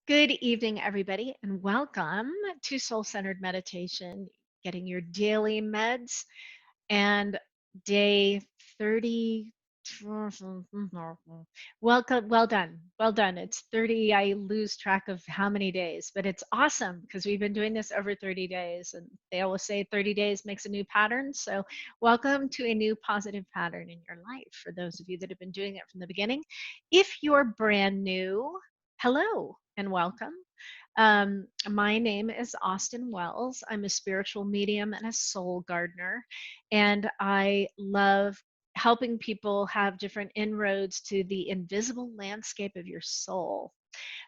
Good evening, everybody, and welcome to Soul Centered Meditation, getting your daily meds and day 30. Welcome, well done. It's 30. I lose track of how many days, but it's awesome because we've been doing this over 30 days, and they always say 30 days makes a new pattern. So, welcome to a new positive pattern in your life for those of you that have been doing it from the beginning. If you're brand new, hello and welcome. My name is Austyn Wells. I'm a spiritual medium and a soul gardener, and I love helping people have different inroads to the invisible landscape of your soul.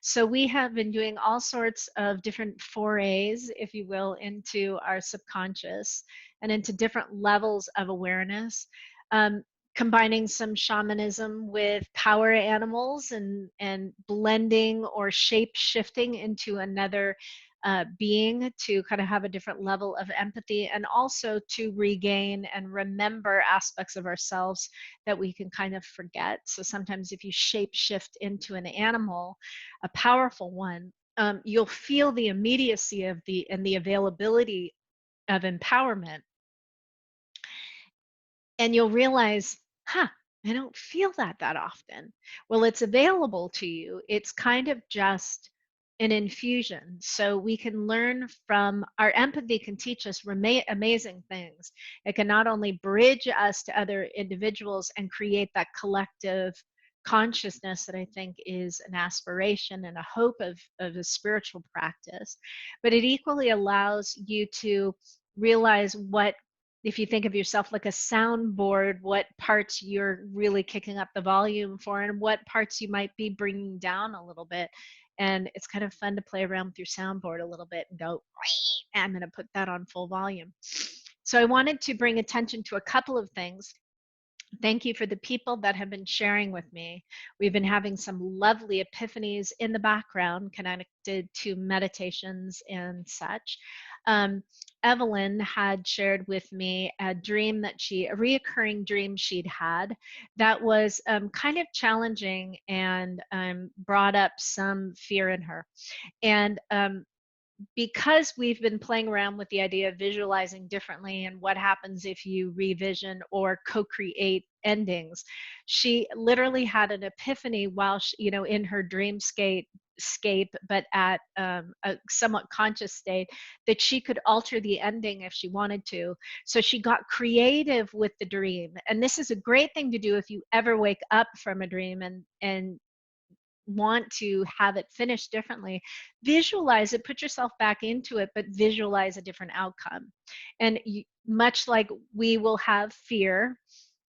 So we have been doing all sorts of different forays, if you will, into our subconscious and into different levels of awareness. Um, Combining some shamanism with power animals and blending or shape shifting into another being to kind of have a different level of empathy, and also to regain and remember aspects of ourselves that we can kind of forget. So sometimes if you shape shift into an animal, a powerful one, you'll feel the immediacy of the availability of empowerment, and you'll realize, huh, I don't feel that often. Well, it's available to you. It's kind of just an infusion. So we can learn from our empathy, can teach us amazing things. It can not only bridge us to other individuals and create that collective consciousness that I think is an aspiration and a hope of a spiritual practice, but it equally allows you to realize what, if you think of yourself like a soundboard, what parts you're really kicking up the volume for and what parts you might be bringing down a little bit. And it's kind of fun to play around with your soundboard a little bit and go, I'm going to put that on full volume. So I wanted to bring attention to a couple of things. Thank you for the people that have been sharing with me. We've been having some lovely epiphanies in the background connected to meditations and such. Evelyn had shared with me a reoccurring dream she'd had that was kind of challenging and brought up some fear in her. And because we've been playing around with the idea of visualizing differently and what happens if you revision or co-create endings, she literally had an epiphany while she, in her dreamscape but at a somewhat conscious state, that she could alter the ending if she wanted to. So she got creative with the dream, and this is a great thing to do if you ever wake up from a dream and want to have it finished differently. Visualize it, put yourself back into it, but visualize a different outcome. And much like we will have fear,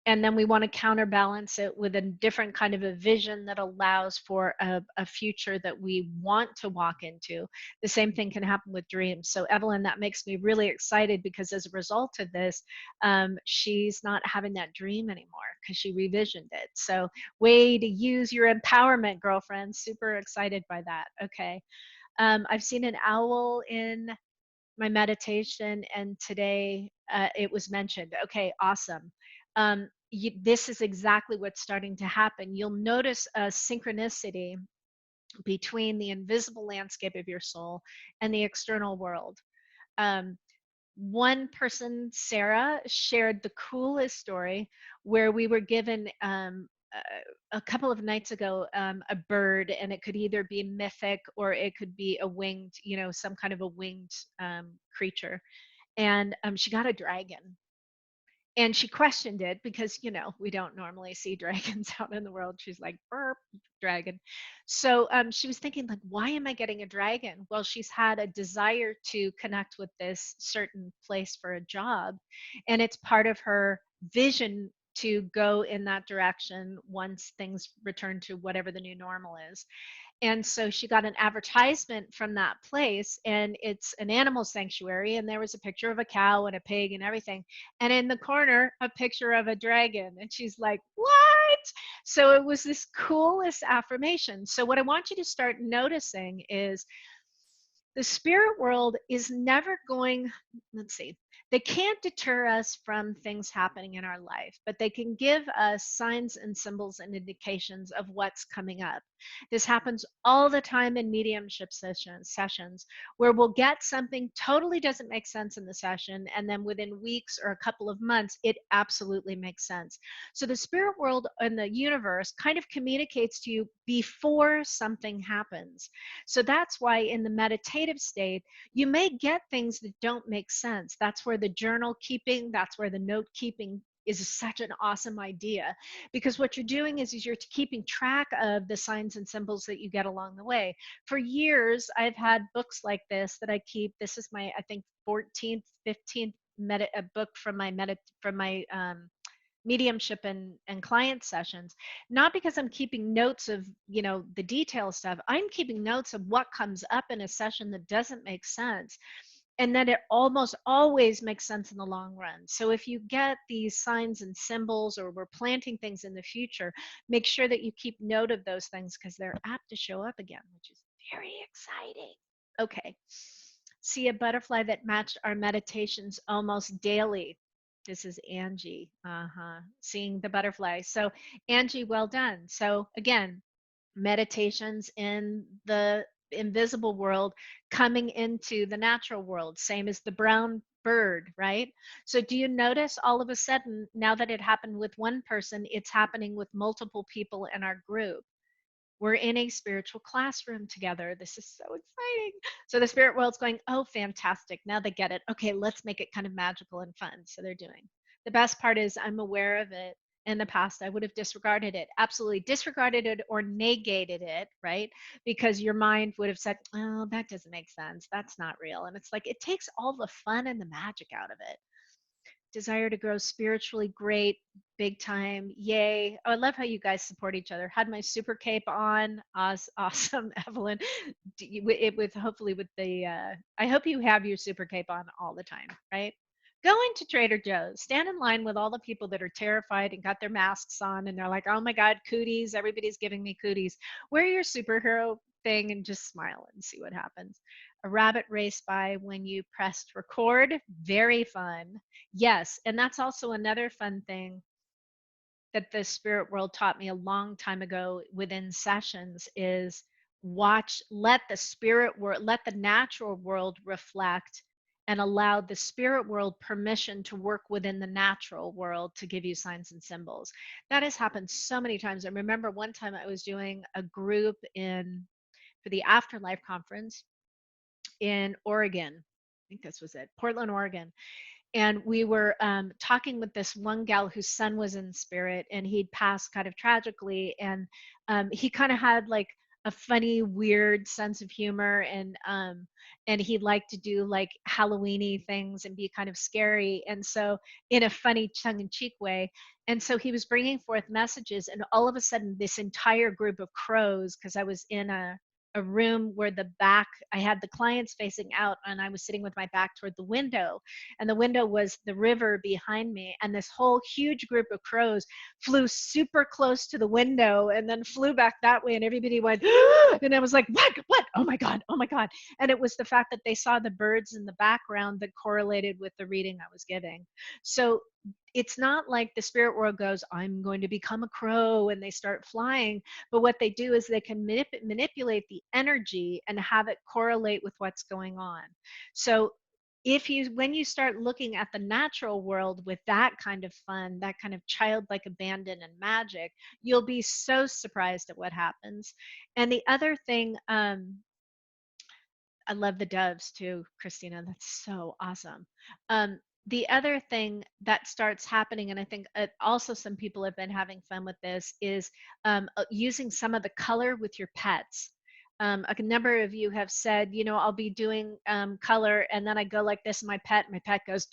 and then we want to counterbalance it with a different kind of a vision that allows for a future that we want to walk into. The same thing can happen with dreams. So Evelyn, that makes me really excited, because as a result of this, she's not having that dream anymore because she revisioned it. So way to use your empowerment, girlfriend. Super excited by that. Okay. I've seen an owl in my meditation, and today it was mentioned. Okay, awesome. This is exactly what's starting to happen. You'll notice a synchronicity between the invisible landscape of your soul and the external world. Um, One person, Sarah, shared the coolest story where we were given a couple of nights ago a bird, and it could either be mythic or it could be a winged, some kind of a winged creature. And she got a dragon, and she questioned it because we don't normally see dragons out in the world. She's like, burp, dragon. So she was thinking, like, why am I getting a dragon? Well, she's had a desire to connect with this certain place for a job, and it's part of her vision to go in that direction once things return to whatever the new normal is. And so she got an advertisement from that place, and it's an animal sanctuary, and there was a picture of a cow and a pig and everything, and in the corner a picture of a dragon. And she's like, what? So it was this coolest affirmation. So what I want you to start noticing is the spirit world is never going, let's see, they can't deter us from things happening in our life, but they can give us signs and symbols and indications of what's coming up. This happens all the time in mediumship sessions where we'll get something totally doesn't make sense in the session, and then within weeks or a couple of months, it absolutely makes sense. So the spirit world and the universe kind of communicates to you before something happens. So that's why in the meditative state, you may get things that don't make sense. That's where the journal keeping, that's where the note keeping is such an awesome idea, because what you're doing is you're keeping track of the signs and symbols that you get along the way. For years, I've had books like this that I keep. This is my, I think, 14th, 15th a book from my mediumship and client sessions, not because I'm keeping notes of, the detail stuff. I'm keeping notes of what comes up in a session that doesn't make sense, and then it almost always makes sense in the long run. So if you get these signs and symbols, or we're planting things in the future, make sure that you keep note of those things, because they're apt to show up again, which is very exciting. Okay. See a butterfly that matched our meditations almost daily. This is Angie. Seeing the butterfly. So Angie, well done. So again, meditations in the invisible world coming into the natural world, same as the brown bird, right? So do you notice all of a sudden, now that it happened with one person, it's happening with multiple people in our group? We're in a spiritual classroom together. This is so exciting. So the spirit world's going, oh, fantastic. Now they get it. Okay, let's make it kind of magical and fun. So they're doing. The best part is I'm aware of it. In the past, I would have disregarded it, absolutely disregarded it or negated it, right? Because your mind would have said, oh, that doesn't make sense. That's not real. And it's like, it takes all the fun and the magic out of it. Desire to grow spiritually, great, big time, yay. Oh, I love how you guys support each other. Had my super cape on, awesome. Evelyn, it with hopefully with the I hope you have your super cape on all the time, right? Go into Trader Joe's, stand in line with all the people that are terrified and got their masks on, and they're like, oh my god, cooties, everybody's giving me cooties. Wear your superhero thing and just smile and see what happens. A rabbit race by when you pressed record, very fun. Yes, and that's also another fun thing that the spirit world taught me a long time ago within sessions is let the spirit world, let the natural world reflect, and allow the spirit world permission to work within the natural world to give you signs and symbols. That has happened so many times. I remember one time I was doing a group for the Afterlife conference in Oregon. I think this was it, Portland, Oregon. And we were talking with this one gal whose son was in spirit, and he'd passed kind of tragically, and he kind of had like a funny, weird sense of humor, and he liked to do like Halloweeny things and be kind of scary, and so in a funny, tongue-in-cheek way. And so he was bringing forth messages, and all of a sudden, this entire group of crows, because I was in a room where I had the clients facing out, and I was sitting with my back toward the window, and the window was the river behind me, and this whole huge group of crows flew super close to the window and then flew back that way, and everybody went and I was like, what, oh my god, oh my god. And it was the fact that they saw the birds in the background that correlated with the reading I was giving. So it's not like the spirit world goes, I'm going to become a crow, and they start flying. But what they do is they can manipulate the energy and have it correlate with what's going on. So when you start looking at the natural world with that kind of fun, that kind of childlike abandon and magic, you'll be so surprised at what happens. And the other thing, I love the doves too, Christina. That's so awesome. The other thing that starts happening, and I think also some people have been having fun with this, is using some of the color with your pets. A number of you have said, I'll be doing color, and then I go like this, and my pet goes,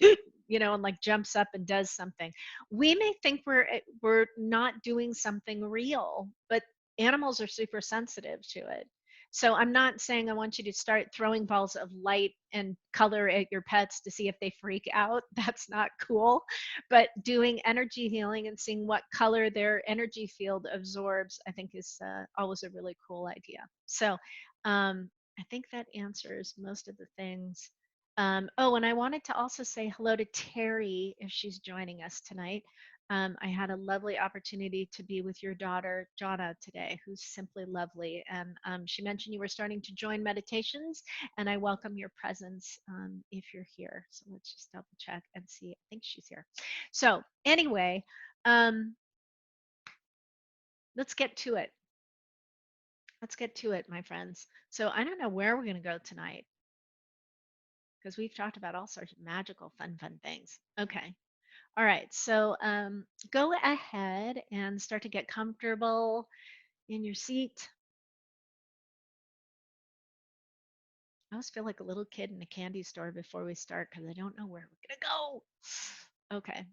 and like jumps up and does something. We may think we're not doing something real, but animals are super sensitive to it. So I'm not saying I want you to start throwing balls of light and color at your pets to see if they freak out. That's not cool. But doing energy healing and seeing what color their energy field absorbs, I think is always a really cool idea. So I think that answers most of the things. Oh, and I wanted to also say hello to Terry if she's joining us tonight. I had a lovely opportunity to be with your daughter, Jonna, today, who's simply lovely. And she mentioned you were starting to join meditations, and I welcome your presence if you're here. So let's just double check and see. I think she's here. So, anyway, um, let's get to it. Let's get to it, my friends. So, I don't know where we're going to go tonight because we've talked about all sorts of magical, fun things. Okay. All right, so go ahead and start to get comfortable in your seat. I always feel like a little kid in a candy store before we start because I don't know where we're gonna go. Okay.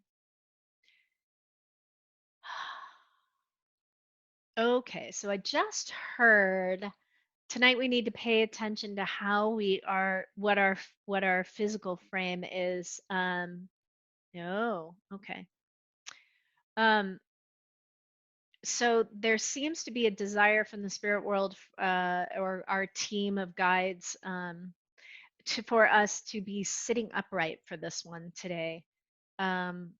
Okay, so I just heard tonight we need to pay attention to how we are, what our physical frame is. No, okay. Um, so there seems to be a desire from the spirit world or our team of guides for us to be sitting upright for this one today. Um,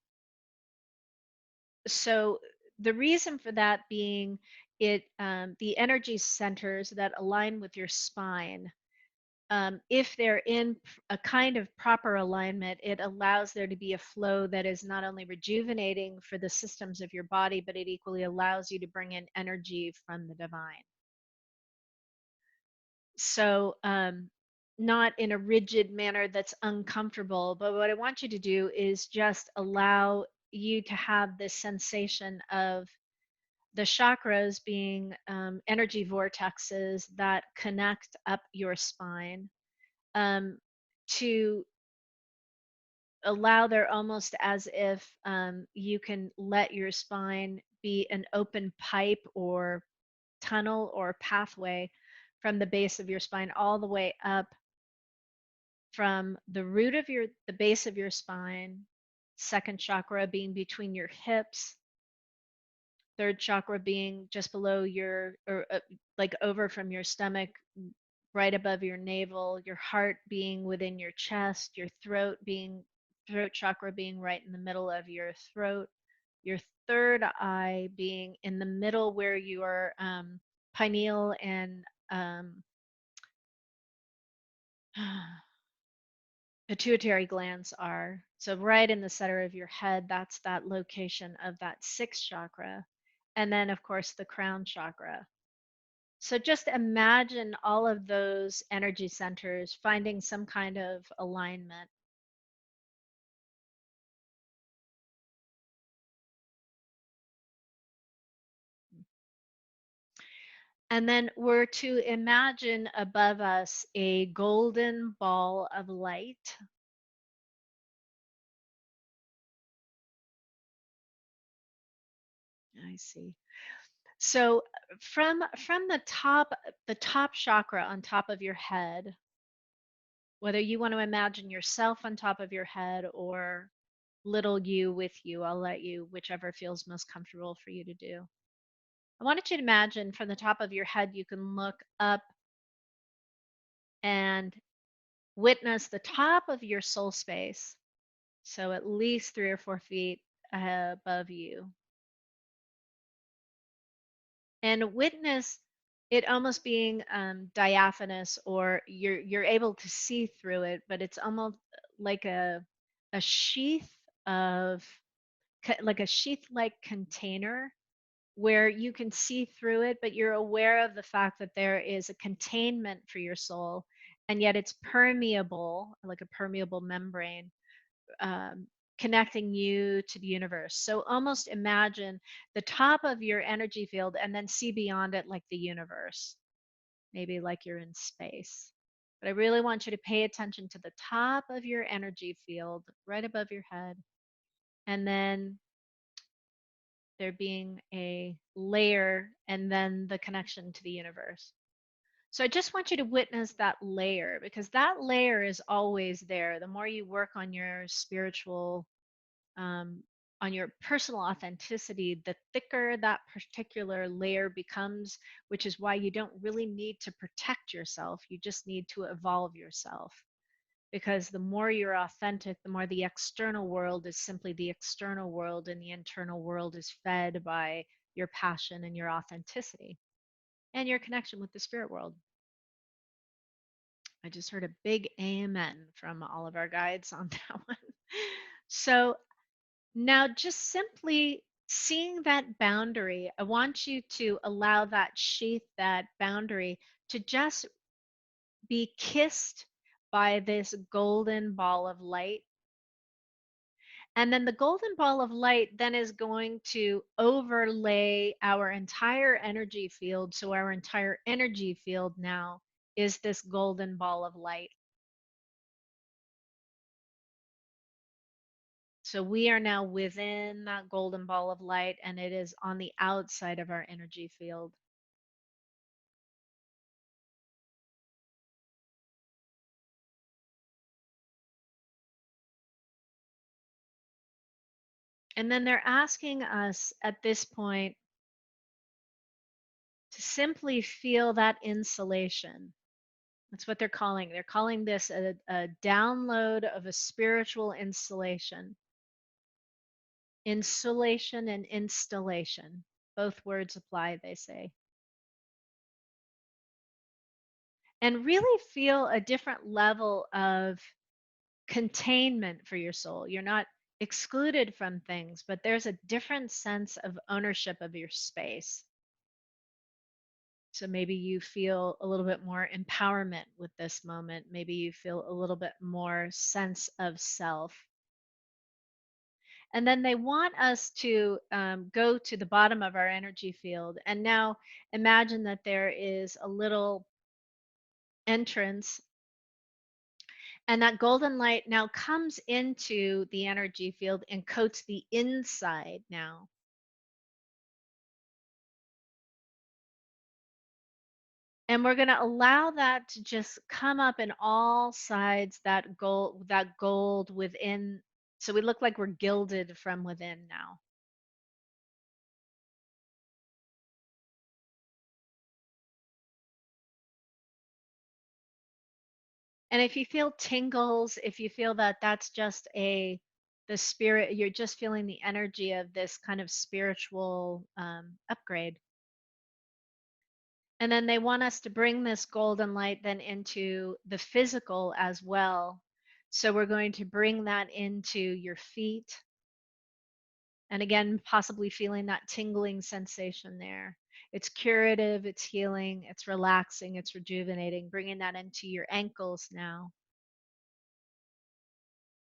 so the reason for that being the energy centers that align with your spine. If they're in a kind of proper alignment, it allows there to be a flow that is not only rejuvenating for the systems of your body, but it equally allows you to bring in energy from the divine. So, not in a rigid manner that's uncomfortable, but what I want you to do is just allow you to have this sensation of the chakras being energy vortexes that connect up your spine, um, to allow there almost as if you can let your spine be an open pipe or tunnel or pathway from the base of your spine all the way up from the root of the base of your spine, second chakra being between your hips, third chakra being just below your, or like over from your stomach, right above your navel, your heart being within your chest, your throat chakra being right in the middle of your throat, your third eye being in the middle where your pineal and pituitary glands are. So, right in the center of your head, that's that location of that sixth chakra. And then, of course, the crown chakra. So, just imagine all of those energy centers finding some kind of alignment. And then we're to imagine above us a golden ball of light. I see. So from the top chakra on top of your head, whether you want to imagine yourself on top of your head or little you with you, I'll let you, whichever feels most comfortable for you to do. I wanted you to imagine from the top of your head, you can look up and witness the top of your soul space. So at least 3 or 4 feet above you. And witness it almost being diaphanous, or you're able to see through it, but it's almost like a sheath of like a sheath like container where you can see through it, but you're aware of the fact that there is a containment for your soul, and yet it's permeable, like a permeable membrane, um, connecting you to the universe. So almost imagine the top of your energy field and then see beyond it like the universe, maybe like you're in space. But I really want you to pay attention to the top of your energy field right above your head, and then there being a layer and then the connection to the universe. So I just want you to witness that layer, because that layer is always there. The more you work on your spiritual, um, on your personal authenticity, the thicker that particular layer becomes, which is why you don't really need to protect yourself. You just need to evolve yourself. because the more you're authentic, the more the external world is simply the external world, and the internal world is fed by your passion and your authenticity and your connection with the spirit world. I just heard a big amen from all of our guides on that one. So now, just simply seeing that boundary, I want you to allow that sheath, that boundary, to just be kissed by this golden ball of light. And then the golden ball of light then is going to overlay our entire energy field. So our entire energy field now is this golden ball of light. So we are now within that golden ball of light, and it is on the outside of our energy field. And then they're asking us at this point to simply feel that insulation. That's what they're calling. They're calling this a download of a spiritual insulation. Insulation and installation. Both words apply, they say. And really feel a different level of containment for your soul. You're not excluded from things, but there's a different sense of ownership of your space. So maybe you feel a little bit more empowerment with this moment. Maybe you feel a little bit more sense of self. And then they want us to go to the bottom of our energy field. And now imagine that there is a little entrance, and that golden light now comes into the energy field and coats the inside now. And we're going to allow that to just come up in all sides, that gold within. So we look like we're gilded from within now. And if you feel tingles, if you feel that that's just the spirit, you're just feeling the energy of this kind of spiritual upgrade. And then they want us to bring this golden light then into the physical as well. So we're going to bring that into your feet. And again, possibly feeling that tingling sensation there. It's curative, it's healing, it's relaxing, it's rejuvenating, bringing that into your ankles now.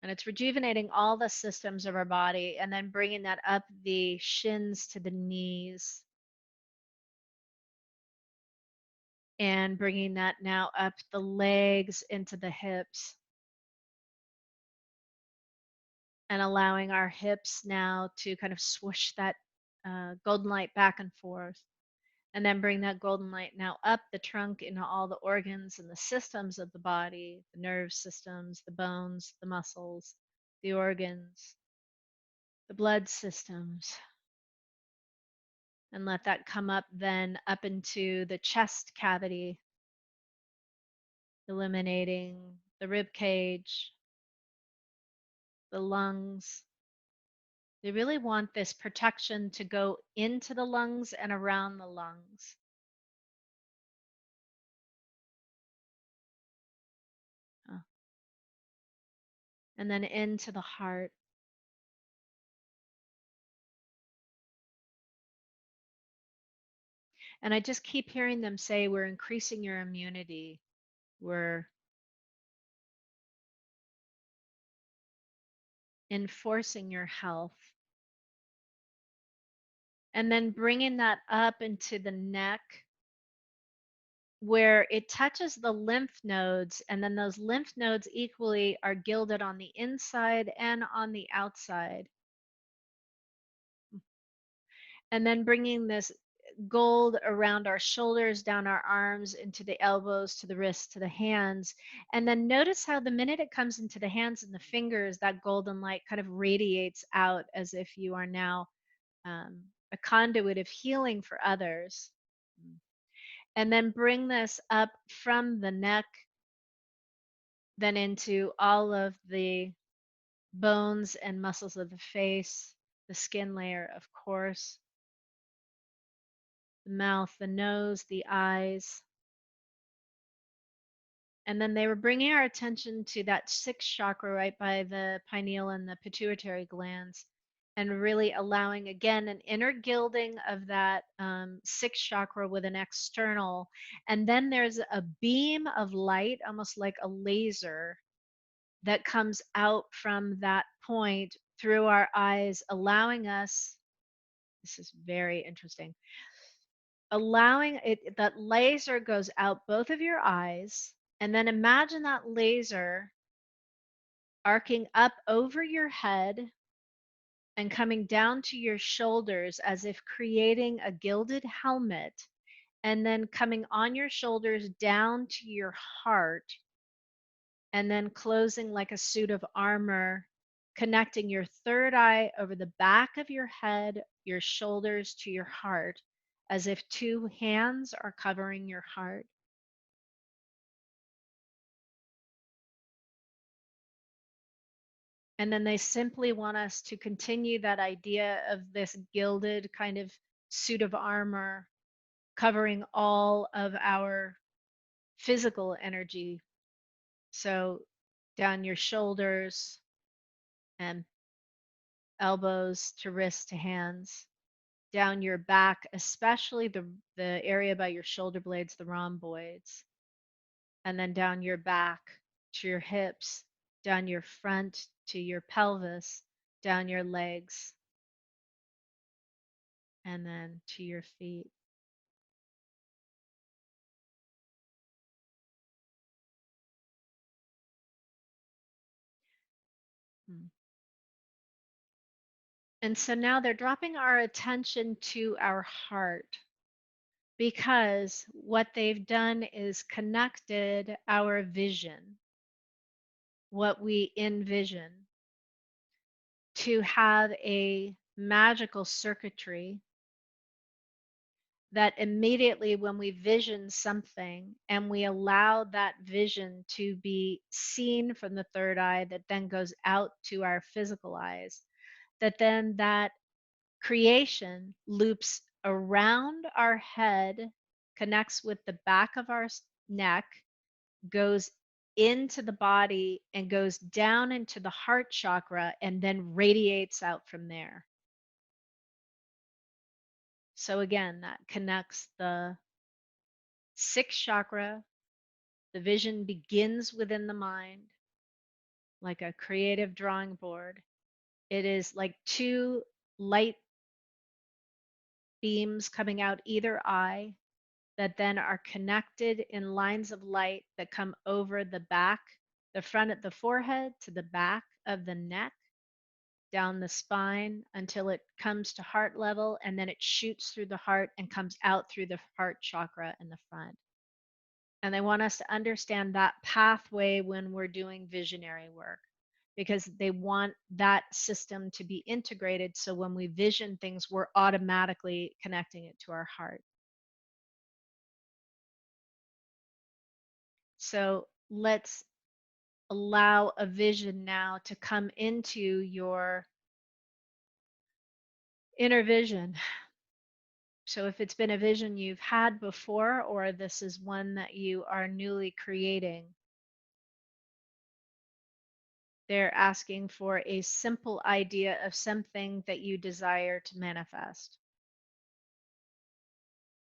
And it's rejuvenating all the systems of our body, and then bringing that up the shins to the knees, and bringing that now up the legs into the hips, and allowing our hips now to kind of swoosh that golden light back and forth. And then bring that golden light now up the trunk into all the organs and the systems of the body, the nerve systems, the bones, the muscles, the organs, the blood systems. And let that come up then up into the chest cavity, eliminating the rib cage, the lungs. They really want this protection to go into the lungs and around the lungs. uh, and then into the heart. And I just keep hearing them say, we're increasing your immunity. We're enforcing your health. And then bringing that up into the neck, where it touches the lymph nodes, and then those lymph nodes equally are gilded on the inside and on the outside. And then bringing this gold around our shoulders, down our arms, into the elbows, to the wrists, to the hands. And then notice how the minute it comes into the hands and the fingers, that golden light kind of radiates out as if you are now a conduit of healing for others. And then bring this up from the neck, then into all of the bones and muscles of the face, the skin layer, of course, the mouth, the nose, the eyes. And then they were bringing our attention to that sixth chakra right by the pineal and the pituitary glands, and really allowing, again, an inner gilding of that sixth chakra with an external. And then there's a beam of light, almost like a laser, that comes out from that point through our eyes, allowing us, this is very interesting, allowing it, that laser goes out both of your eyes, and then imagine that laser arcing up over your head and coming down to your shoulders as if creating a gilded helmet, and then coming on your shoulders down to your heart, and then closing like a suit of armor, connecting your third eye over the back of your head, your shoulders to your heart, as if two hands are covering your heart. And then they simply want us to continue that idea of this gilded kind of suit of armor covering all of our physical energy. So down your shoulders and elbows to wrists to hands, down your back, especially the area by your shoulder blades, the rhomboids, and then down your back to your hips, down your front to your pelvis, down your legs, and then to your feet. Mm. And so now they're dropping our attention to our heart, because what they've done is connected our vision, what we envision, to have a magical circuitry that immediately, when we vision something and we allow that vision to be seen from the third eye, that then goes out to our physical eyes, that then that creation loops around our head, connects with the back of our neck, goes into the body and goes down into the heart chakra, and then radiates out from there. So again, that connects the sixth chakra. The vision begins within the mind, like a creative drawing board. It is like two light beams coming out either eye that then are connected in lines of light that come over the back, the front of the forehead to the back of the neck, down the spine until it comes to heart level, and then it shoots through the heart and comes out through the heart chakra in the front. And they want us to understand that pathway when we're doing visionary work, because they want that system to be integrated, so when we vision things, we're automatically connecting it to our heart. So let's allow a vision now to come into your inner vision. So if it's been a vision you've had before, or this is one that you are newly creating, they're asking for a simple idea of something that you desire to manifest.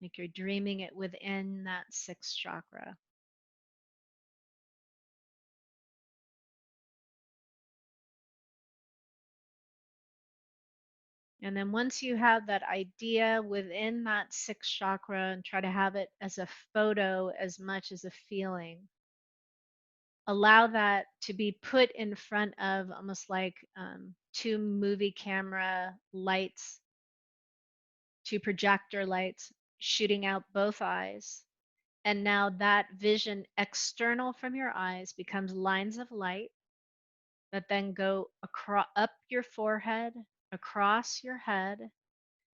Like you're dreaming it within that sixth chakra. And then once you have that idea within that sixth chakra, and try to have it as a photo as much as a feeling, allow that to be put in front of almost like two movie camera lights, two projector lights shooting out both eyes. And now that vision external from your eyes becomes lines of light that then go across, up your forehead, across your head,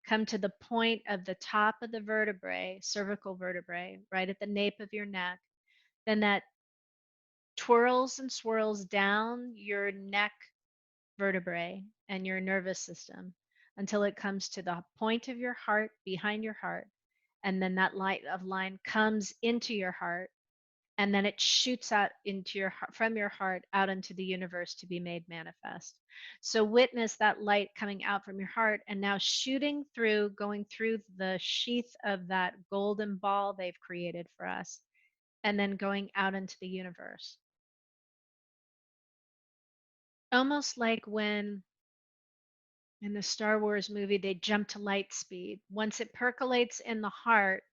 come to the point of the top of the vertebrae, cervical vertebrae, right at the nape of your neck. Then that twirls and swirls down your neck vertebrae and your nervous system until it comes to the point of your heart, behind your heart. And then that light of line comes into your heart, and then it shoots out into your heart, from your heart out into the universe to be made manifest. So witness that light coming out from your heart and now shooting through, going through the sheath of that golden ball they've created for us, and then going out into the universe. Almost like when in the Star Wars movie they jump to light speed. Once it percolates in the heart,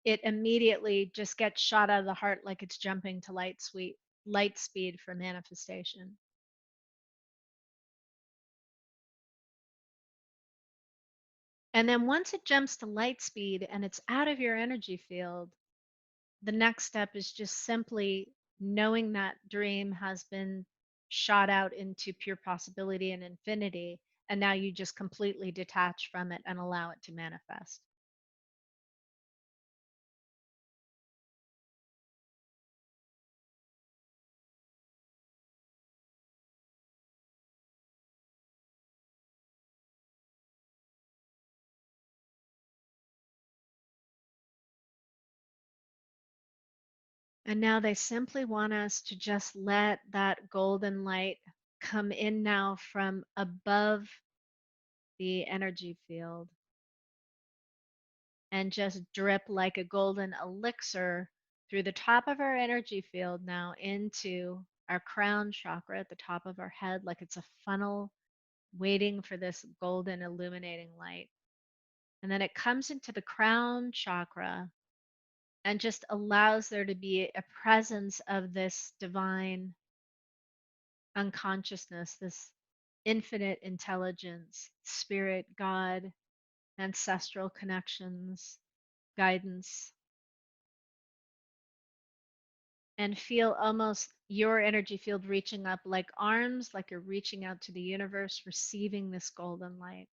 it immediately just gets shot out of the heart like it's jumping to light speed for manifestation. And then once it jumps to light speed and it's out of your energy field, the next step is just simply knowing that dream has been shot out into pure possibility and infinity. And now you just completely detach from it and allow it to manifest. And now they simply want us to just let that golden light come in now from above the energy field and just drip like a golden elixir through the top of our energy field now into our crown chakra at the top of our head, like it's a funnel waiting for this golden illuminating light. And then it comes into the crown chakra and just allows there to be a presence of this divine unconsciousness, this infinite intelligence, spirit, God, ancestral connections, guidance, and feel almost your energy field reaching up like arms, like you're reaching out to the universe, receiving this golden light.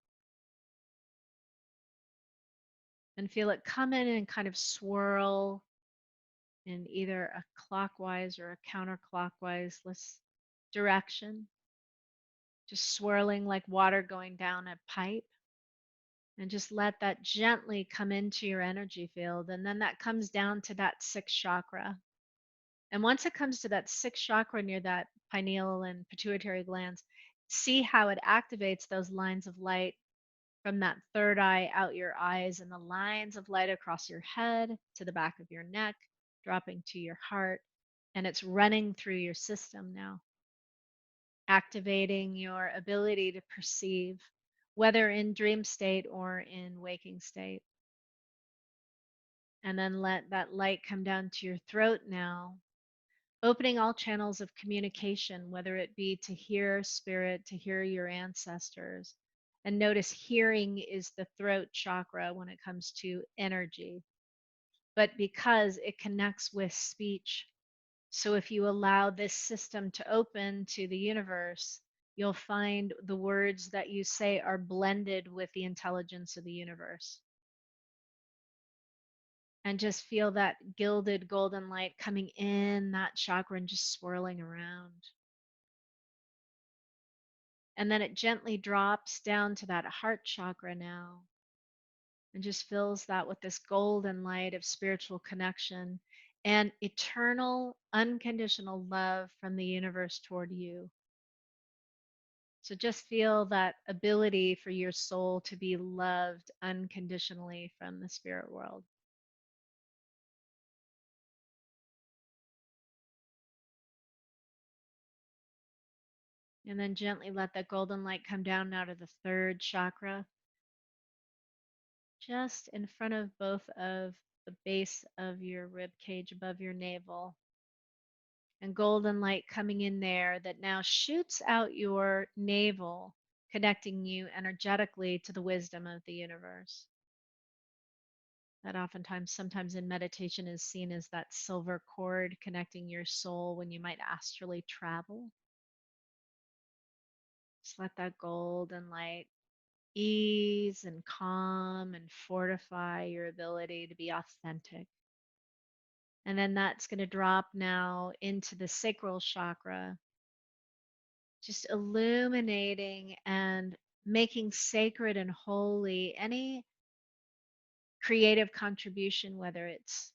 And feel it come in and kind of swirl in either a clockwise or a counterclockwise direction, just swirling like water going down a pipe. And just let that gently come into your energy field. And then that comes down to that sixth chakra. And once it comes to that sixth chakra near that pineal and pituitary glands, see how it activates those lines of light from that third eye out your eyes and the lines of light across your head to the back of your neck, dropping to your heart. And it's running through your system now, activating your ability to perceive, whether in dream state or in waking state. And then let that light come down to your throat now, opening all channels of communication, whether it be to hear spirit, to hear your ancestors. And notice hearing is the throat chakra when it comes to energy, but because it connects with speech. So if you allow this system to open to the universe, you'll find the words that you say are blended with the intelligence of the universe. And just feel that gilded golden light coming in that chakra and just swirling around. And then it gently drops down to that heart chakra now and just fills that with this golden light of spiritual connection and eternal, unconditional love from the universe toward you. So just feel that ability for your soul to be loved unconditionally from the spirit world. And then gently let that golden light come down now to the third chakra, just in front of both of the base of your rib cage above your navel. And golden light coming in there that now shoots out your navel, connecting you energetically to the wisdom of the universe. That oftentimes, sometimes in meditation, is seen as that silver cord connecting your soul when you might astrally travel. Just let that golden light ease and calm and fortify your ability to be authentic. And then that's going to drop now into the sacral chakra, just illuminating and making sacred and holy any creative contribution, whether it's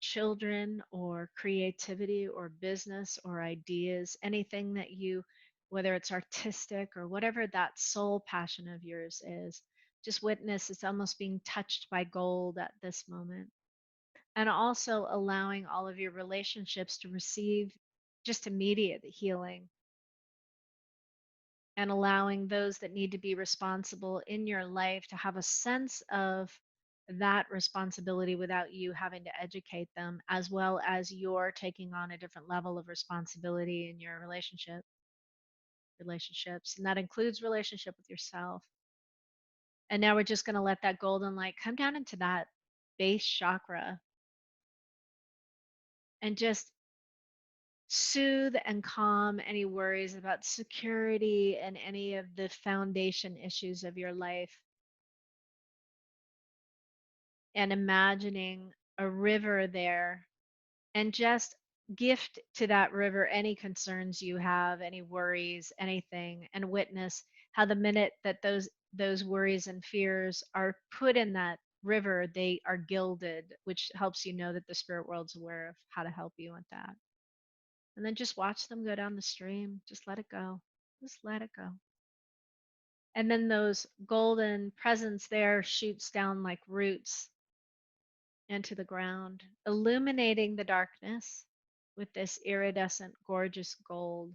children or creativity or business or ideas, anything that you, whether it's artistic or whatever that soul passion of yours is, just witness it's almost being touched by gold at this moment. And also allowing all of your relationships to receive just immediate healing, and allowing those that need to be responsible in your life to have a sense of that responsibility without you having to educate them, as well as you're taking on a different level of responsibility in your relationships, and that includes relationship with yourself. And now we're just going to let that golden light come down into that base chakra and just soothe and calm any worries about security and any of the foundation issues of your life, and imagining a river there, and just gift to that river any concerns you have, any worries, anything, and witness how the minute that those worries and fears are put in that river, they are gilded, which helps you know that the spirit world's aware of how to help you with that. And then just watch them go down the stream. Just let it go. Just let it go. And then those golden presence there shoots down like roots into the ground, illuminating the darkness with this iridescent, gorgeous gold.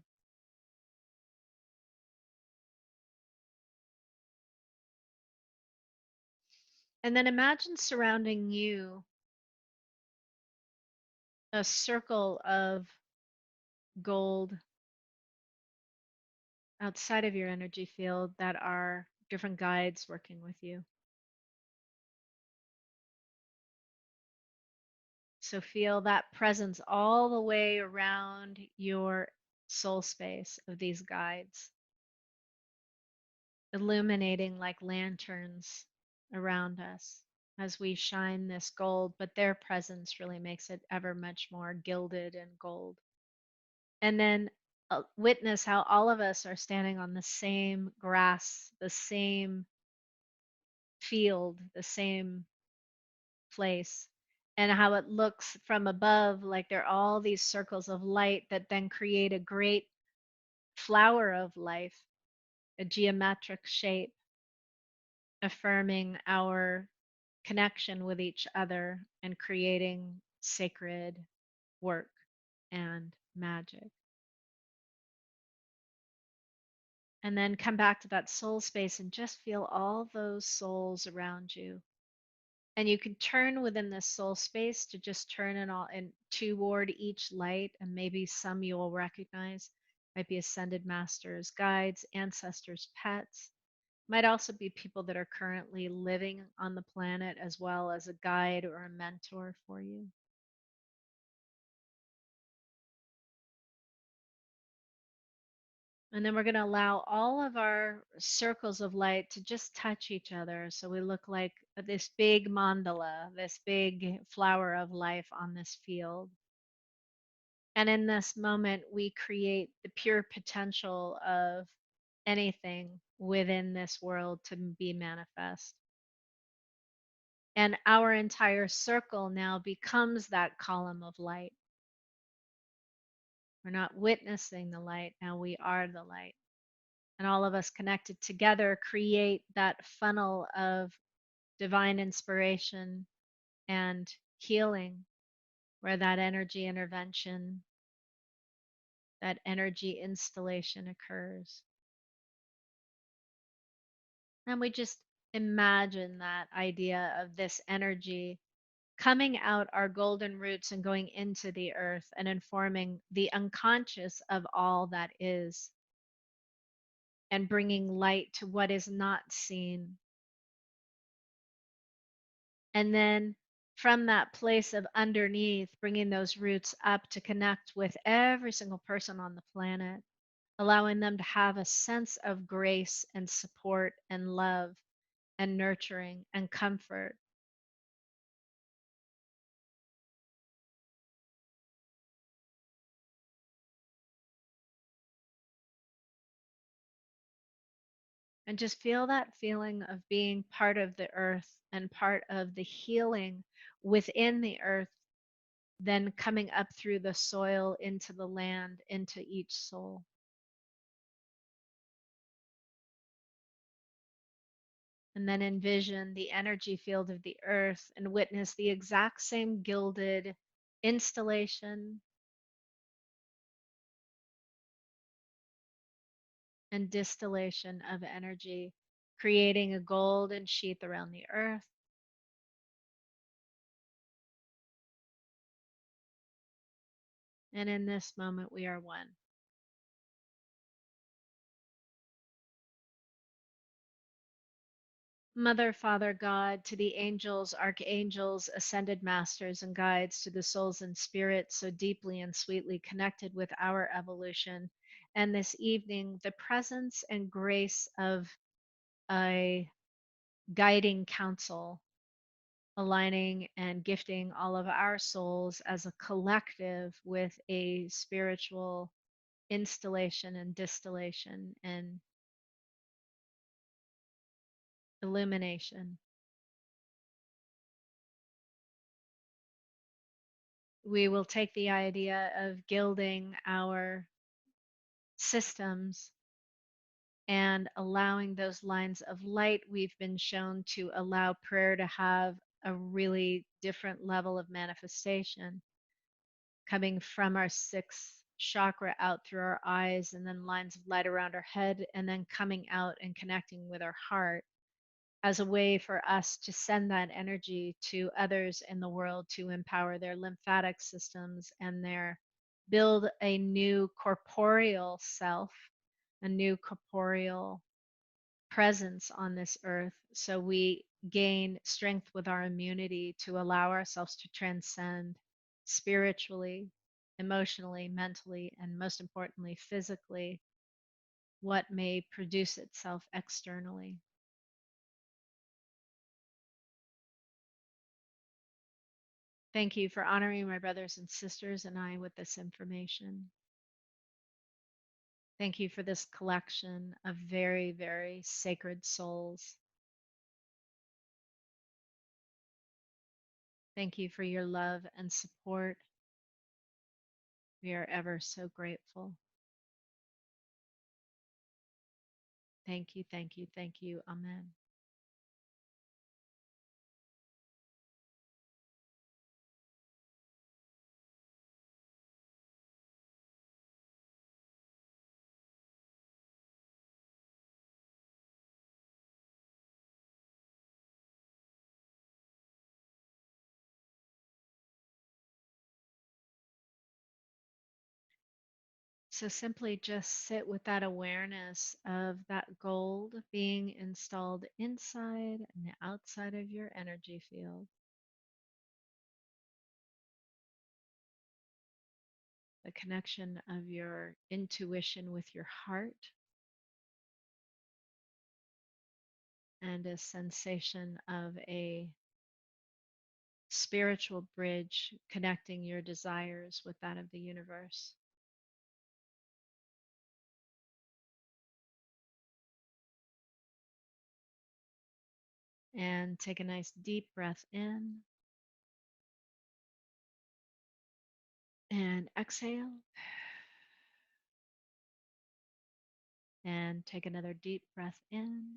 And then imagine surrounding you a circle of gold outside of your energy field that are different guides working with you. So feel that presence all the way around your soul space of these guides, illuminating like lanterns around us as we shine this gold, but their presence really makes it ever much more gilded and gold. And then witness how all of us are standing on the same grass, the same field, the same place, and how it looks from above like there are all these circles of light that then create a great flower of life, a geometric shape, affirming our connection with each other and creating sacred work and magic. And then come back to that soul space and just feel all those souls around you. And you can turn within this soul space to just turn it all and toward each light, and maybe some you will recognize. Might be ascended masters, guides, ancestors, pets. Might also be people that are currently living on the planet as well as a guide or a mentor for you. And then we're going to allow all of our circles of light to just touch each other. So we look like this big mandala, this big flower of life on this field. And in this moment, we create the pure potential of anything within this world to be manifest. And our entire circle now becomes that column of light. We're not witnessing the light, now we are the light. And all of us connected together create that funnel of divine inspiration and healing, where that energy intervention, that energy installation occurs. And we just imagine that idea of this energy coming out our golden roots and going into the earth and informing the unconscious of all that is, and bringing light to what is not seen. And then from that place of underneath, bringing those roots up to connect with every single person on the planet, allowing them to have a sense of grace and support and love and nurturing and comfort. And just feel that feeling of being part of the earth and part of the healing within the earth, then coming up through the soil into the land, into each soul. And then envision the energy field of the earth and witness the exact same gilded installation and distillation of energy, creating a golden sheath around the earth. And in this moment, we are one. Mother, Father, God, to the angels, archangels, ascended masters, and guides, to the souls and spirits so deeply and sweetly connected with our evolution. And this evening, the presence and grace of a guiding counsel, aligning and gifting all of our souls as a collective with a spiritual installation and distillation and illumination. We will take the idea of gilding our systems and allowing those lines of light. We've been shown to allow prayer to have a really different level of manifestation coming from our sixth chakra out through our eyes, and then lines of light around our head, and then coming out and connecting with our heart as a way for us to send that energy to others in the world to empower their lymphatic systems and their build a new corporeal self, a new corporeal presence on this earth, so we gain strength with our immunity to allow ourselves to transcend spiritually, emotionally, mentally, and most importantly, physically, what may produce itself externally. Thank you for honoring my brothers and sisters and I with this information. Thank you for this collection of very, very sacred souls. Thank you for your love and support. We are ever so grateful. Thank you, thank you, thank you. Amen. So simply just sit with that awareness of that gold being installed inside and outside of your energy field, the connection of your intuition with your heart, and a sensation of a spiritual bridge connecting your desires with that of the universe. And take a nice deep breath in and exhale. And take another deep breath in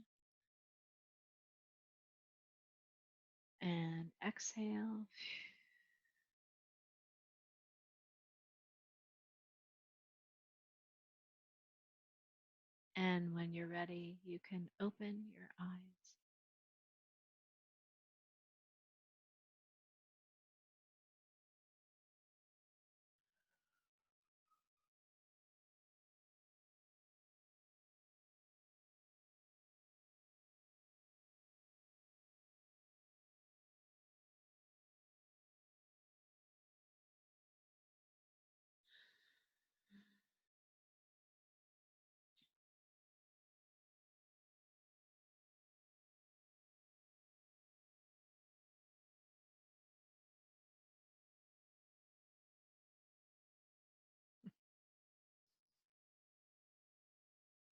and exhale. And when you're ready, you can open your eyes.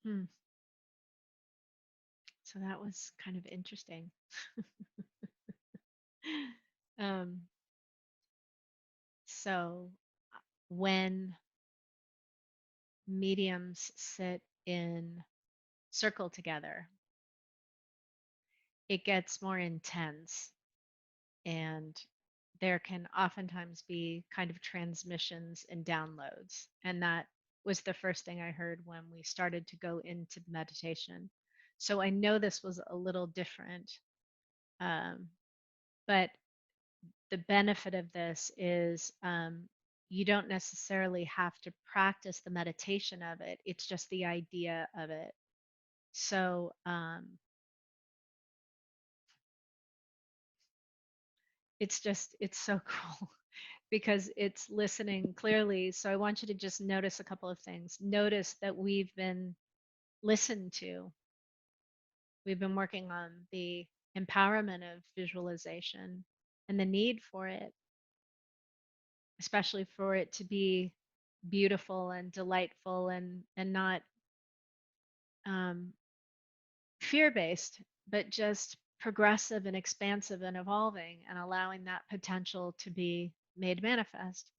Hmm. So that was kind of interesting. um, so when mediums sit in circle together, it gets more intense, and there can oftentimes be kind of transmissions and downloads. And that was the first thing I heard when we started to go into meditation. So I know this was a little different, um, but the benefit of this is you don't necessarily have to practice the meditation of it, it's just the idea of it. So it's so cool because it's listening clearly. So I want you to just notice a couple of things. Notice that we've been listened to. We've been working on the empowerment of visualization and the need for it, especially for it to be beautiful and delightful and not um, fear-based, but just progressive and expansive and evolving and allowing that potential to be made manifest.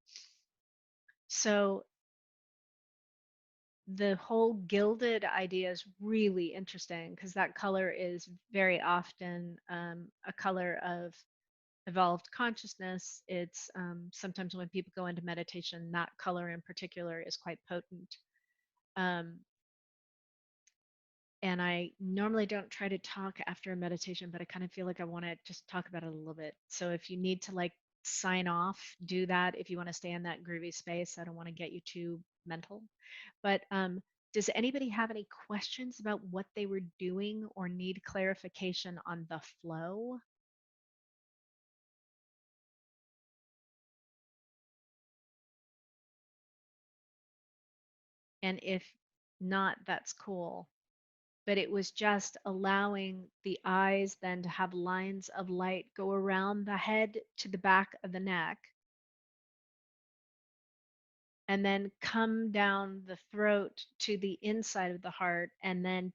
So the whole gilded idea is really interesting because that color is very often a color of evolved consciousness. It's sometimes when people go into meditation, that color in particular is quite potent. Um, and I normally don't try to talk after a meditation, but I kind of feel like I want to just talk about it a little bit. So if you need to like sign off, do that. If you want to stay in that groovy space, I don't want to get you too mental. But does anybody have any questions about what they were doing or need clarification on the flow? And if not, that's cool. But it was just allowing the eyes then to have lines of light go around the head to the back of the neck and then come down the throat to the inside of the heart and then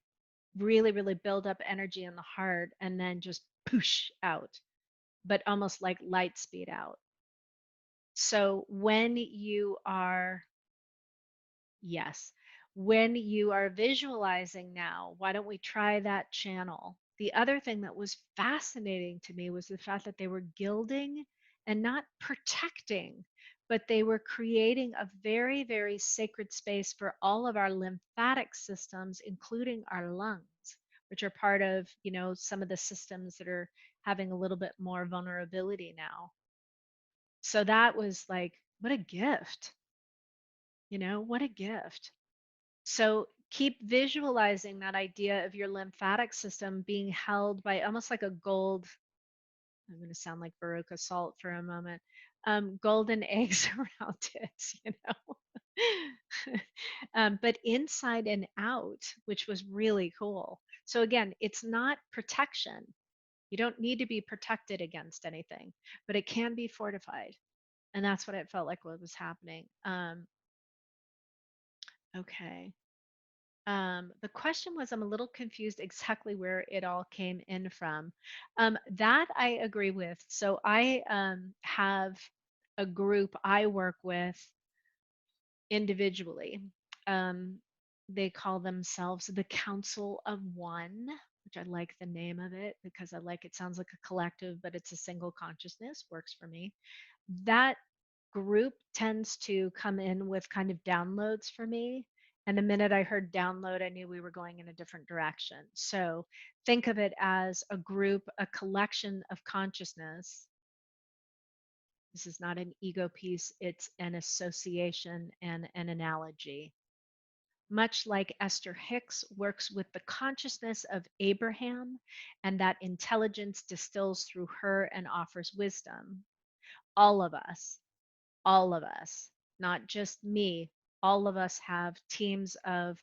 really, really build up energy in the heart and then just push out, but almost like light speed out. So when you are Yes. When you are visualizing now, why don't we try that channel? The other thing that was fascinating to me was the fact that they were gilding and not protecting, but they were creating a very, very sacred space for all of our lymphatic systems, including our lungs, which are part of, some of the systems that are having a little bit more vulnerability now. So that was like, what a gift, what a gift. So keep visualizing that idea of your lymphatic system being held by almost like a gold, I'm going to sound like Baroque salt for a moment, golden eggs around it, you know. But inside and out, which was really cool. So again, it's not protection. You don't need to be protected against anything, but it can be fortified. And that's what it felt like what was happening. Okay. The question was, I'm a little confused exactly where it all came in from. That I agree with. So I have a group I work with individually. Um, they call themselves the Council of One, which I like the name of it because I like it sounds like a collective, but it's a single consciousness, works for me. That group tends to come in with kind of downloads for me. And the minute I heard download, I knew we were going in a different direction. So think of it as a group, a collection of consciousness. This is not an ego piece, it's an association and an analogy. Much like Esther Hicks works with the consciousness of Abraham, and that intelligence distills through her and offers wisdom. All of us, all of us, not just me, all of us have teams of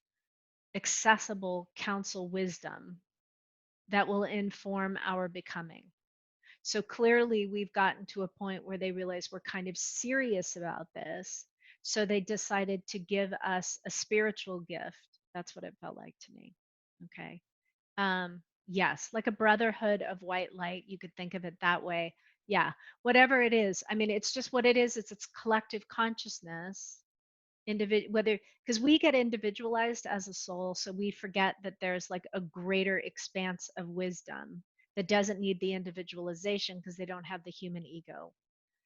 accessible counsel wisdom that will inform our becoming. So clearly, we've gotten to a point where they realize we're kind of serious about this. So they decided to give us a spiritual gift. That's what it felt like to me. Okay. Yes, like a brotherhood of white light. You could think of it that way. Yeah, whatever it is. I mean, it's just what it is. It's collective consciousness. Whether, because we get individualized as a soul, so we forget that there's like a greater expanse of wisdom that doesn't need the individualization because they don't have the human ego.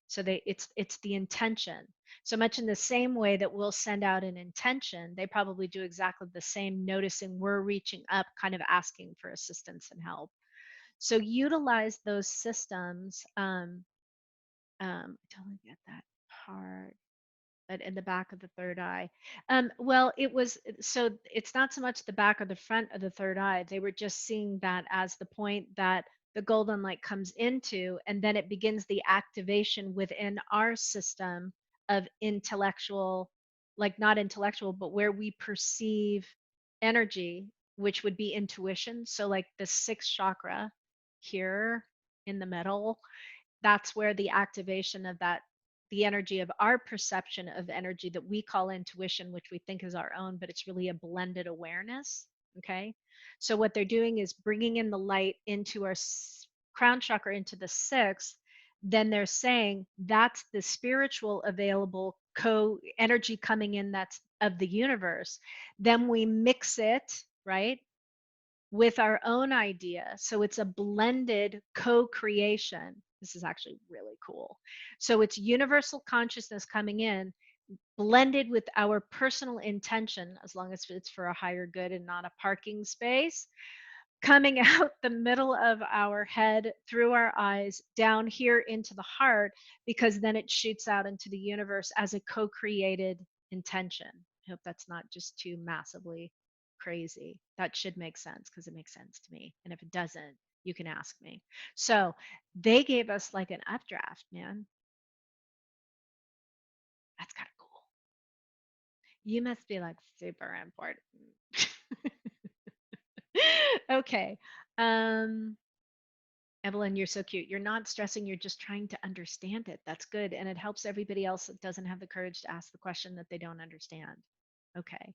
So it's the intention. So much in the same way that we'll send out an intention, they probably do exactly the same, noticing we're reaching up, kind of asking for assistance and help. So utilize those systems. I totally get that part. But in the back of the third eye. Well, it was, so it's not so much the back or the front of the third eye. They were just seeing that as the point that the golden light comes into, and then it begins the activation within our system of intellectual, like not intellectual, but where we perceive energy, which would be intuition. So, like the sixth chakra here in the middle, that's where the activation of that, the energy of our perception of energy that we call intuition, which we think is our own, but it's really a blended awareness. Okay, so what they're doing is bringing in the light into our crown chakra, into the sixth. Then they're saying that's the spiritual available co energy coming in, that's of the universe. Then we mix it, right, with our own idea. So it's a blended co creation. This is actually really cool. So it's universal consciousness coming in, blended with our personal intention, as long as it's for a higher good and not a parking space, coming out the middle of our head, through our eyes, down here into the heart, because then it shoots out into the universe as a co created intention. I hope that's not just too massively crazy. That should make sense because it makes sense to me. And if it doesn't, you can ask me. So they gave us like an updraft, man. That's kind of cool. You must be like super important. Okay. Um, Evelyn, you're so cute. You're not stressing, you're just trying to understand it. That's good. And it helps everybody else that doesn't have the courage to ask the question that they don't understand. Okay,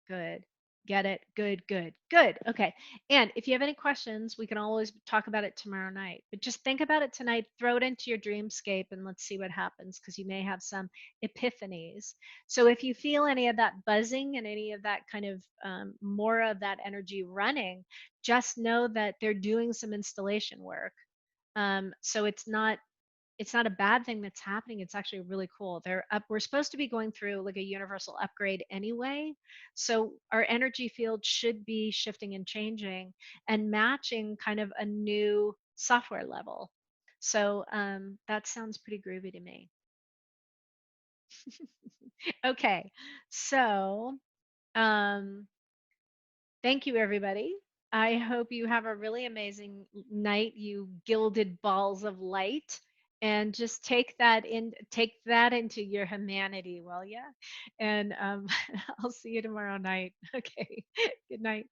good. Get it? Good, good, good. Okay. And if you have any questions, we can always talk about it tomorrow night. But just think about it tonight, throw it into your dreamscape, and let's see what happens, because you may have some epiphanies. So if you feel any of that buzzing and any of that kind of more of that energy running, just know that they're doing some installation work. So it's not a bad thing that's happening. It's actually really cool. They're up. We're supposed to be going through like a universal upgrade anyway. So our energy field should be shifting and changing and matching kind of a new software level. So that sounds pretty groovy to me. Okay. So um thank you, everybody. I hope you have a really amazing night, you gilded balls of light, and just take that into your humanity, will ya? And I'll see you tomorrow night. Okay. Good night.